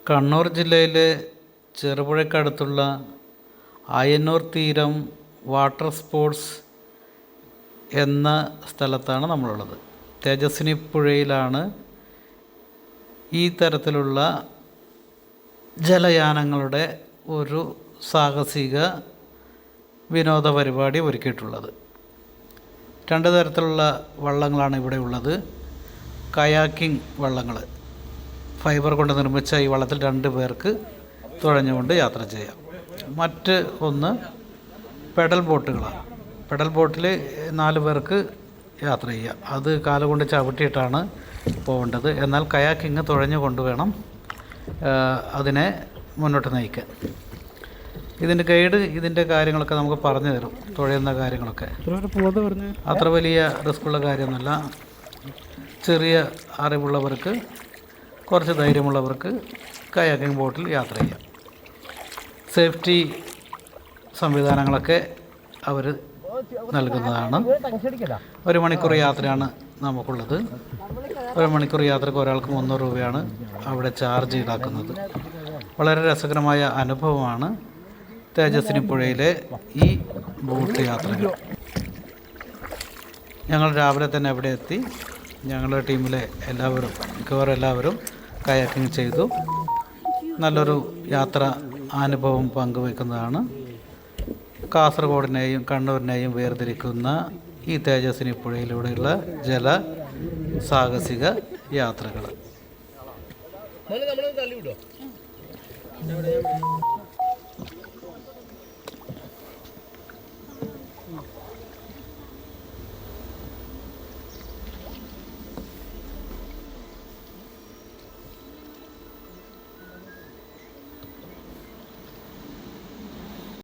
കണ്ണൂർ ജില്ലയിലെ ചെറുപുഴയ്ക്കടുത്തുള്ള അയ്യന്നൂർ തീരം water sports എന്ന സ്ഥലത്താണ് നമ്മളുള്ളത്. തേജസ്വിനി പുഴയിലാണ് ഈ തരത്തിലുള്ള ജലയാനങ്ങളുടെ ഒരു സാഹസിക വിനോദ പരിപാടി ഒരുക്കിയിട്ടുള്ളത്. രണ്ട് തരത്തിലുള്ള വള്ളങ്ങളാണ് ഇവിടെ ഉള്ളത്. കയാക്കിംഗ് വള്ളങ്ങൾ, ഫൈബർ കൊണ്ട് നിർമ്മിച്ച ഈ വള്ളത്തിൽ 2 പേർക്ക് തുഴഞ്ഞുകൊണ്ട് യാത്ര ചെയ്യാം. മറ്റ് ഒന്ന് പെഡൽ ബോട്ടുകളാണ്. പെഡൽ ബോട്ടിൽ 4 പേർക്ക് യാത്ര ചെയ്യാം. അത് കാലുകൊണ്ട് ചവിട്ടിയിട്ടാണ് പോകേണ്ടത്. എന്നാൽ കയാക്കിങ് തുഴഞ്ഞുകൊണ്ട് വേണം അതിനെ മുന്നോട്ട് നയിക്കാൻ. ഇതിൻ്റെ ഗൈഡ് ഇതിൻ്റെ കാര്യങ്ങളൊക്കെ നമുക്ക് പറഞ്ഞു തരും. തുഴയുന്ന കാര്യങ്ങളൊക്കെ അത്ര വലിയ റിസ്ക്കുള്ള കാര്യമൊന്നുമല്ല. ചെറിയ അറിവുള്ളവർക്ക്, കുറച്ച് ധൈര്യമുള്ളവർക്ക് കയാക്കിംഗ് ബോട്ടിൽ യാത്ര ചെയ്യാം. സേഫ്റ്റി സംവിധാനങ്ങളൊക്കെ അവർ നൽകുന്നതാണ്. 1 മണിക്കൂർ യാത്രയാണ് നമുക്കുള്ളത്. 1 മണിക്കൂർ യാത്രക്ക് ഒരാൾക്ക് 300 രൂപയാണ് അവിടെ ചാർജ് ഈടാക്കുന്നത്. വളരെ രസകരമായ അനുഭവമാണ് തേജസ്വിനി പുഴയിലെ ഈ ബോട്ട് യാത്രകൾ. ഞങ്ങൾ രാവിലെ തന്നെ അവിടെ എത്തി. ഞങ്ങളുടെ ടീമിലെ മിക്കവാറും എല്ലാവരും കയാക്കിങ് ചെയ്തു. നല്ലൊരു യാത്ര അനുഭവം പങ്കുവയ്ക്കുന്നതാണ്. കാസർഗോഡിനെയും കണ്ണൂരിനെയും വേർതിരിക്കുന്ന ഈ തേജസ്വിനി പുഴയിലൂടെയുള്ള ജല സാഹസിക യാത്രകൾ.